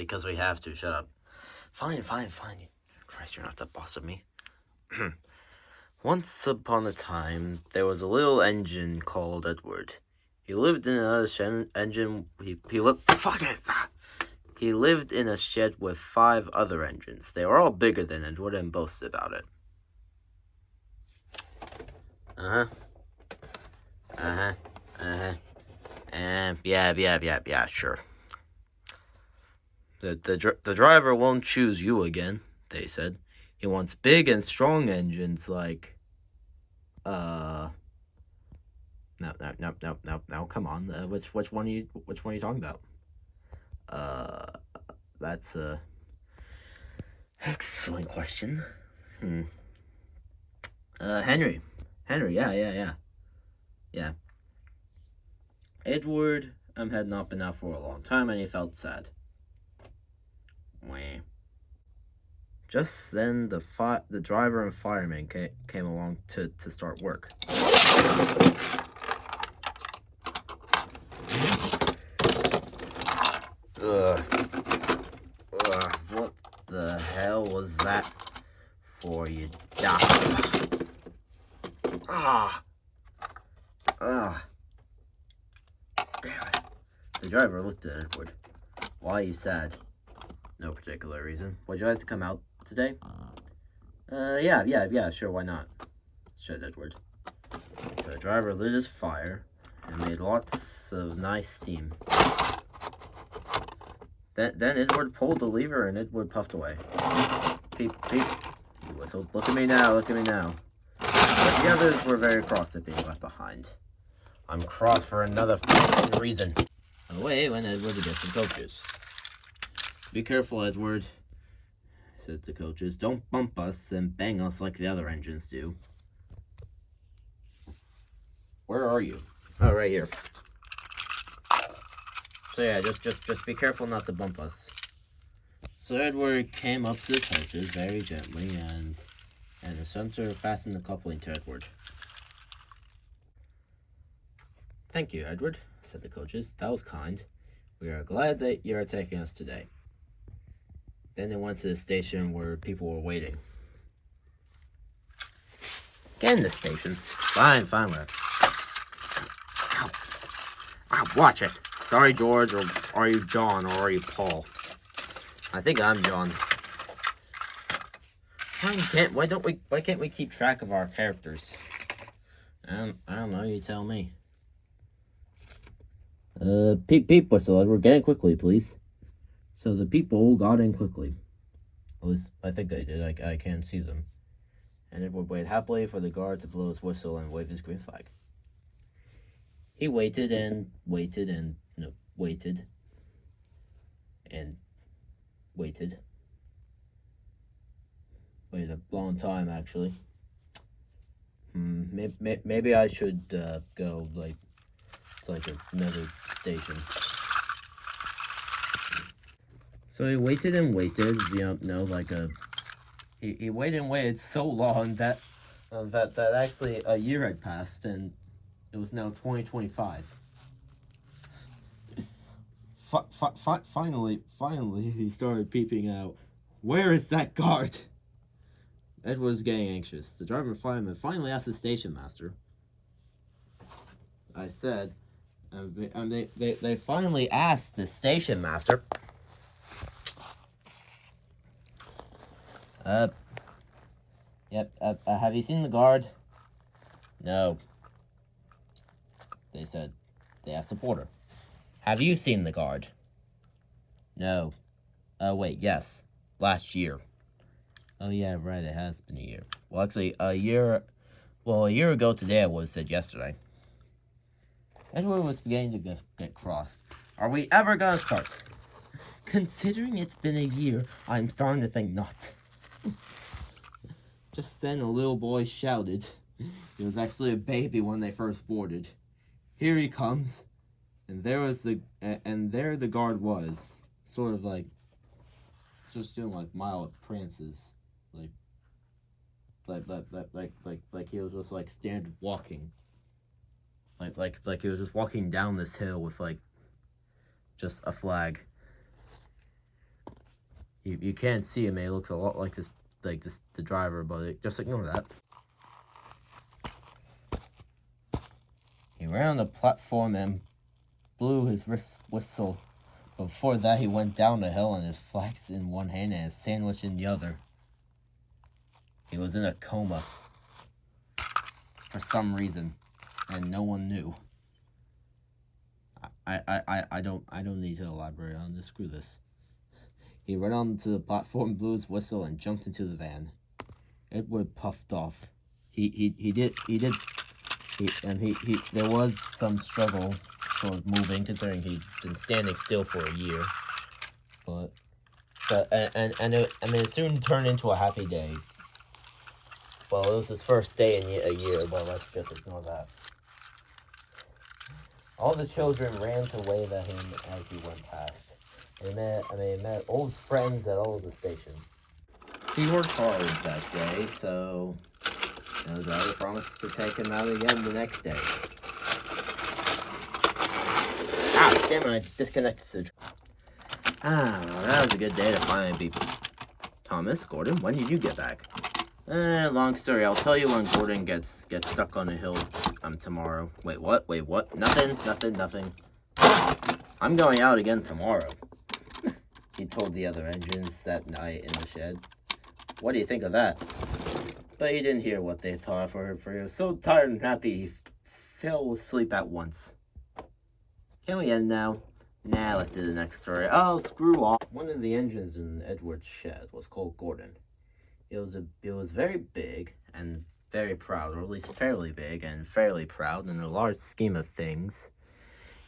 because we have to. Shut up. Fine. Christ, you're not the boss of me. Once upon a time, there was a little engine called Edward. He lived in a engine. He lived in a shed with 5 other engines. They were all bigger than Edward and boasted about it. Yeah, sure. The driver won't choose you again, they said. He wants big and strong engines like, no, come on. Which one are you talking about? That's a excellent question. Henry, yeah. Edward had not been out for a long time, and he felt sad. Wah. Just then, the driver and fireman came along to start work. What the hell was that for, you doctor? Damn it. The driver looked at Edward. Why are you sad? No particular reason. Would you like to come out today? Yeah, sure, why not? Said Edward. So the driver lit his fire and made lots of nice steam. Then Edward pulled the lever and Edward puffed away. Peep, he whistled. Look at me now. But the others were very cross at being left behind. I'm cross for another reason. Away went Edward to get some coaches. Be careful, Edward, said the coaches. Don't bump us and bang us like the other engines do. Where are you? Oh, right here. So yeah, just be careful not to bump us. So Edward came up to the coaches very gently, and the center fastened the coupling to Edward. Thank you, Edward, said the coaches. That was kind. We are glad that you are taking us today. Then they went to the station where people were waiting. Get in the station. Fine, whatever. Ow, watch it. Sorry, George, or are you John, or are you Paul? I think I'm John. Why can't we keep track of our characters? I don't know, you tell me. Peep whistle, Edward, get in quickly, please. So the people got in quickly. At least, I think they did. I can't see them. And Edward waited happily for the guard to blow his whistle and wave his green flag. He waited and waited. Waited a long time, actually. Maybe I should go, to another station. So he waited and waited, he waited so long that actually a year had passed, and it was now 2025. Finally, he started peeping out. Where is that guard? Edward was getting anxious. The driver and fireman finally asked the station master. I said, they finally asked the station master. Have you seen the guard? No. They said. They asked the porter. Have you seen the guard? No. Wait, yes. Last year. Oh, yeah, right, it has been a year. Well, actually, a year ago today, it was said yesterday. Edward was beginning to get cross. Are we ever gonna start? Considering it's been a year, I'm starting to think not. Just then, a little boy shouted. He was actually a baby when they first boarded. Here he comes. And there the guard was, sort of just doing mild prances, like he was just standard walking, like he was just walking down this hill with just a flag. You can't see him. It looks a lot like the driver, but just ignore that. He ran on the platform and blew his whistle. Before that, he went down the hill on his flax in one hand and his sandwich in the other. He was in a coma for some reason, and no one knew. I don't need to elaborate on this. Screw this. He ran onto the platform, blew his whistle, and jumped into the van. Edward puffed off. There was some struggle towards moving, considering he'd been standing still for a year. But it soon turned into a happy day. Well, it was his first day in a year, but let's just ignore that. All the children ran to wave at him as he went past. He met old friends at all of the stations. He worked hard that day, so the driver promised to take him out again the next day. Ah, damn it, I disconnected. Well, that was a good day to finally be... Thomas, Gordon, when did you get back? Long story. I'll tell you when Gordon gets stuck on a hill tomorrow. Wait, what? Nothing. I'm going out again tomorrow. He told the other engines that night in the shed. What do you think of that? But he didn't hear what they thought, for he was so tired and happy he fell asleep at once. Can we end now? Nah, let's do the next story. Oh, screw off. One of the engines in Edward's shed was called Gordon. It was very big and very proud, or at least fairly big and fairly proud in the large scheme of things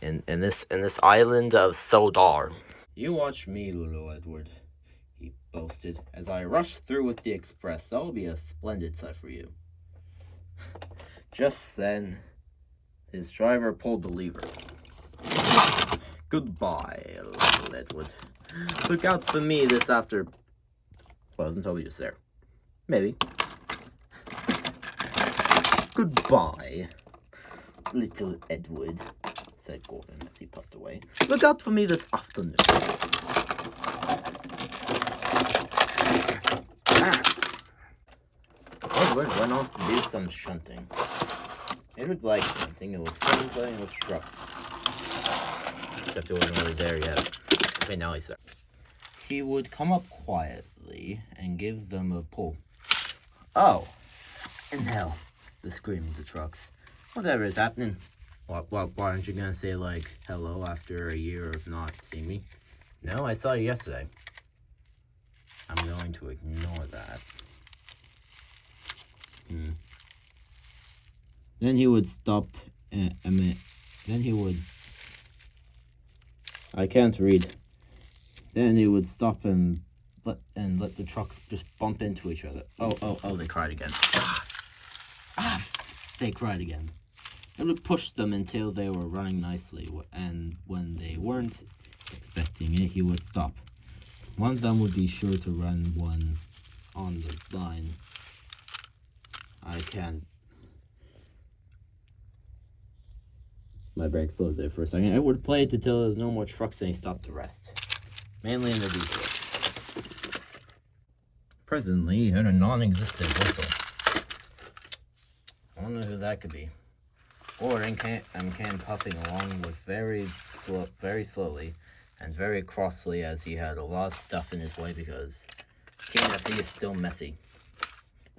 in this island of Sodar. You watch me, little Edward, he boasted, as I rush through with the express. That'll be a splendid sight for you. Just then, his driver pulled the lever. Goodbye, little Edward. Look out for me this after... Wasn't obvious there. Maybe. Goodbye, little Edward, said Gordon as he puffed away. Look out for me this afternoon. Edward went off to do some shunting. Edward liked shunting. It was fun playing with trucks. Except it wasn't really there yet. Okay, now he's there. He would come up quietly and give them a pull. Oh, in hell, the scream of the trucks. Whatever is happening? Why aren't you gonna say, like, hello after a year of not seeing me? No, I saw you yesterday. I'm going to ignore that. Then he would stop, then he would... I can't read. Then he would stop and let the trucks just bump into each other. Oh, they cried again. They cried again. It would push them until they were running nicely, and when they weren't expecting it, he would stop. One of them would be sure to run one on the line. I can't... My brain exploded there for a second. It would play it until there was no more trucks and he stopped to rest. Mainly in the details. Presently, he heard a non-existent whistle. I wonder who that could be. Gordon came puffing along with very slowly and very crossly, as he had a lot of stuff in his way because KFC is still messy.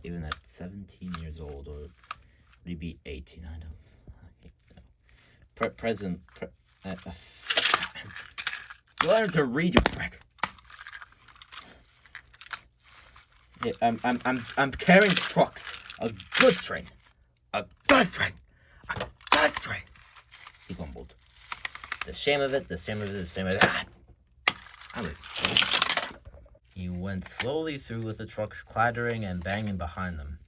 Even at 17 years old, or would he be 18? I don't know. Learn to read, you prick. Yeah, I'm carrying trucks. A goods train. A goods train. A goods train. He grumbled. The shame of it. He went slowly through with the trucks clattering and banging behind them.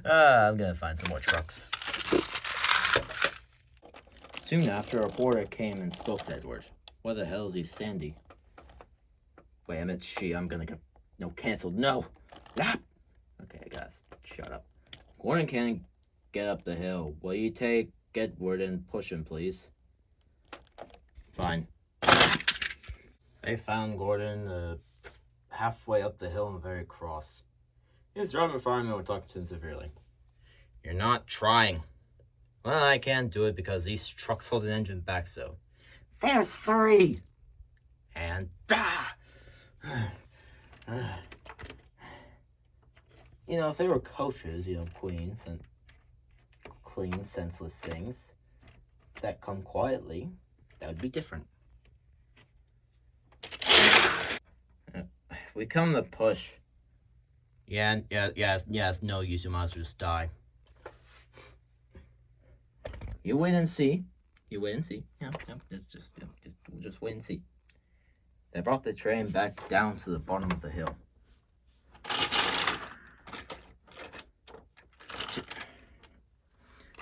I'm gonna find some more trucks. Soon after, a reporter came and spoke to Edward. What the hell is he, Sandy? Wait, I meant she. I'm gonna get... No, canceled. No! Ah! Okay, guys, shut up. Gordon can't get up the hill. Will you take Edward and push him, please? Fine. They found Gordon halfway up the hill and very cross. His driving firemen were talking to him severely. You're not trying. Well, I can't do it because these trucks hold an engine back, so. There's 3! And. You know, if they were coaches, you know, queens and clean, senseless things that come quietly, that would be different. We come to push. Yeah, no use, you might as well just die. You wait and see. You wait and see. Yeah, just wait and see. They brought the train back down to the bottom of the hill.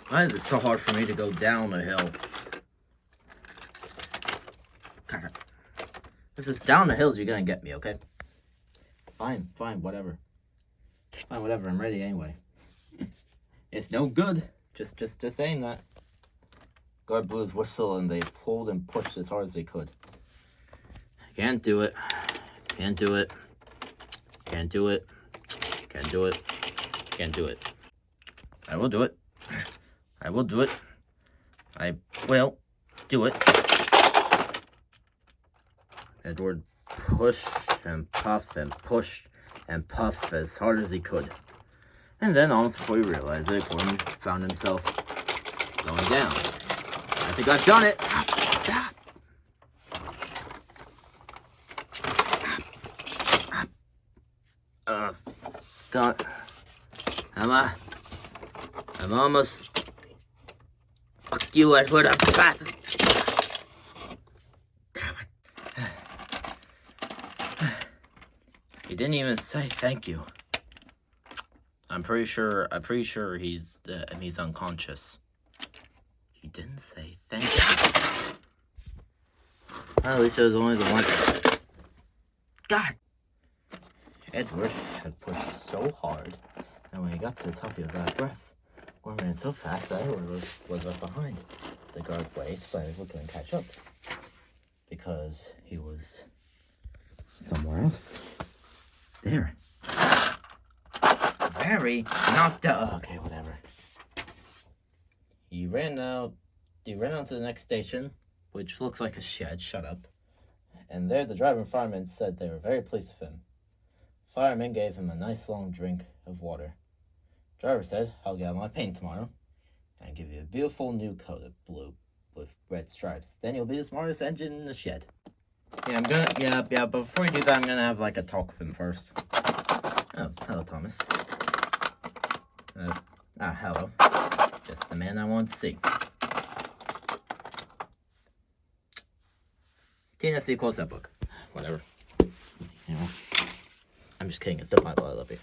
Why is it so hard for me to go down a hill? God, this is down the hills you're gonna get me, okay? Fine, whatever. Fine, whatever, I'm ready anyway. It's no good. Just saying that. Guard blew his whistle and they pulled and pushed as hard as they could. Can't do it. Can't do it. Can't do it. Can't do it. Can't do it. I will do it. I will do it. I will do it. Edward pushed and puffed and pushed and puffed as hard as he could. And then, almost before he realized it, Gordon found himself going down. I think I've done it. God. I'm almost. Fuck you, Edward. I'm fast. Damn it. He didn't even say thank you. I'm pretty sure he's unconscious. He didn't say thank you. Well, at least it was only the one. God! Edward had pushed so hard, and when he got to the top, he was out of breath. Gordon ran so fast that Edward was left behind. The guard waited, but Edward couldn't catch up because he was somewhere else. There. Very knocked out. Okay, whatever. He ran out to the next station, which looks like a shed. Shut up. And there the driver and fireman said they were very pleased with him. Fireman gave him a nice long drink of water. Driver said, I'll get my paint tomorrow and give you a beautiful new coat of blue with red stripes. Then you'll be the smartest engine in the shed. Yeah, but before you do that, I'm gonna have like a talk with him first. Oh, hello, Thomas. Hello. Just the man I want to see. Tina, close that book. Whatever. You know. I'm just kidding, it's the Bible, I love you.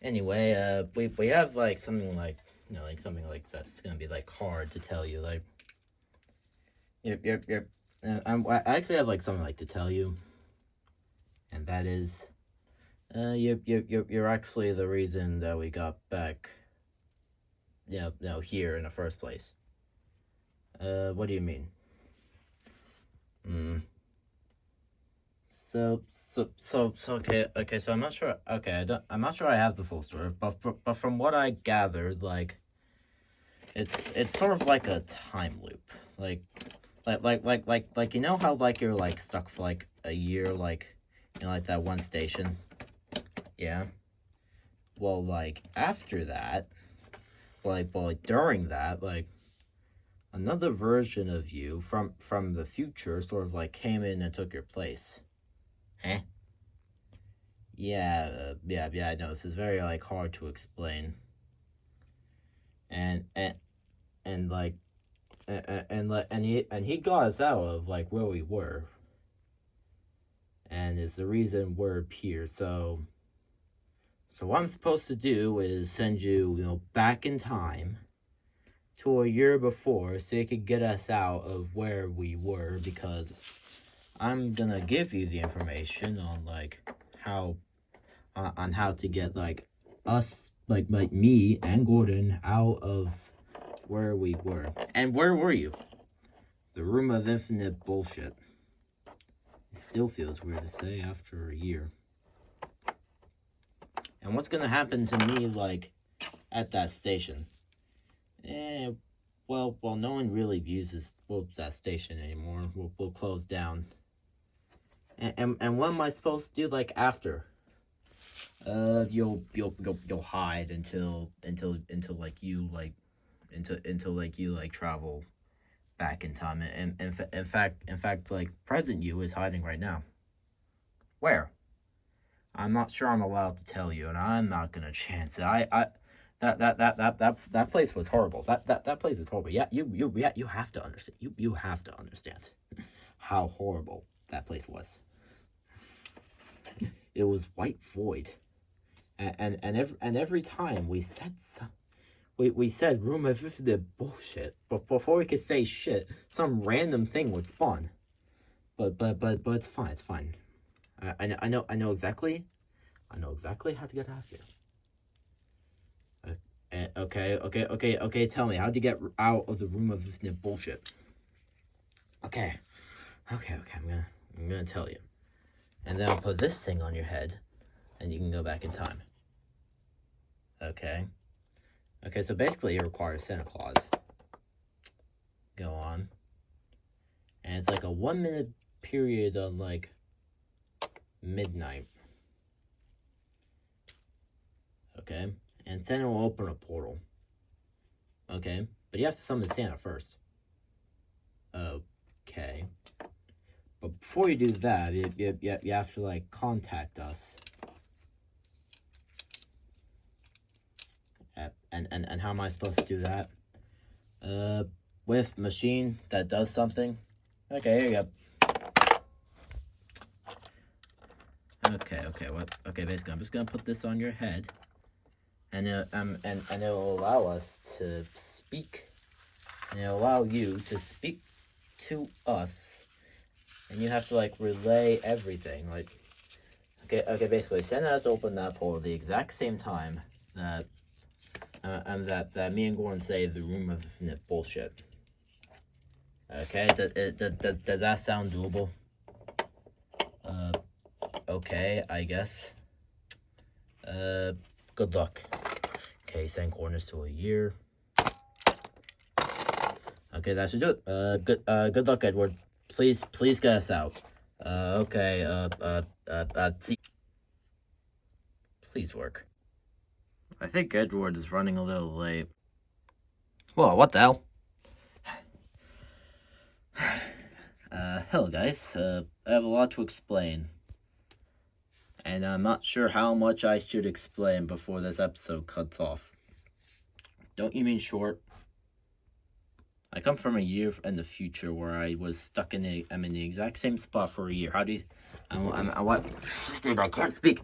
Anyway, we have like something like, you know, like something like that's gonna be like hard to tell you, like I actually have like something like to tell you, and that is, you're actually the reason that we got back, here in the first place. What do you mean? So okay, so I'm not sure. Okay, I'm not sure I have the full story, but from what I gathered, like, it's sort of like a time loop, like you know how like you're like stuck for like a year, like, you know, like that one station, yeah. Well, like after that, like during that, like another version of you from the future sort of like came in and took your place. Eh? Yeah, I know. This is very, like, hard to explain. And he got us out of, like, where we were. And is the reason we're here. So what I'm supposed to do is send you, you know, back in time to a year before so you could get us out of where we were, because I'm gonna give you the information on like how to get like us, like me and Gordon out of where we were. And where were you? The room of infinite bullshit. It still feels weird to say after a year. And what's gonna happen to me, like, at that station? Well, no one really uses that station anymore. We'll close down. And what am I supposed to do, like, after? You'll hide until like you travel back in time. And in fact, like, present you is hiding right now. Where? I'm not sure I'm allowed to tell you, and I'm not gonna chance it. That place was horrible. That place is horrible. Yeah, you have to understand. You have to understand how horrible that place was. It was white void, and every time we said we said room of infinite bullshit, but before we could say shit, some random thing would spawn. But it's fine. It's fine. I know exactly how to get out of here. Okay. Tell me, how'd you get out of the room of infinite bullshit? Okay. I'm gonna tell you, and then I'll put this thing on your head, and you can go back in time. Okay. So basically, it requires Santa Claus. Go on. And it's like a 1 minute period on like midnight. Okay. And Santa will open a portal. Okay. But you have to summon Santa first. Okay. But before you do that, you have to, like, contact us. And how am I supposed to do that? With machine that does something. Okay, here you go. Okay, basically, I'm just gonna put this on your head, and it'll allow us to speak, and it'll allow you to speak to us, and you have to, like, relay everything, like, okay, basically, Santa has to open that portal at the exact same time that me and Gordon say the room of infinite bullshit. Okay, does that sound doable? Okay, I guess. Good luck. Okay, send coordinates to a year. Okay, that should do it. Good luck, Edward. Please get us out. See. Please work. I think Edward is running a little late. Whoa, what the hell? Hello guys. I have a lot to explain. And I'm not sure how much I should explain before this episode cuts off. Don't you mean short? I come from a year in the future where I was stuck I'm in the exact same spot for a year. How do you... what? Dude, I can't speak.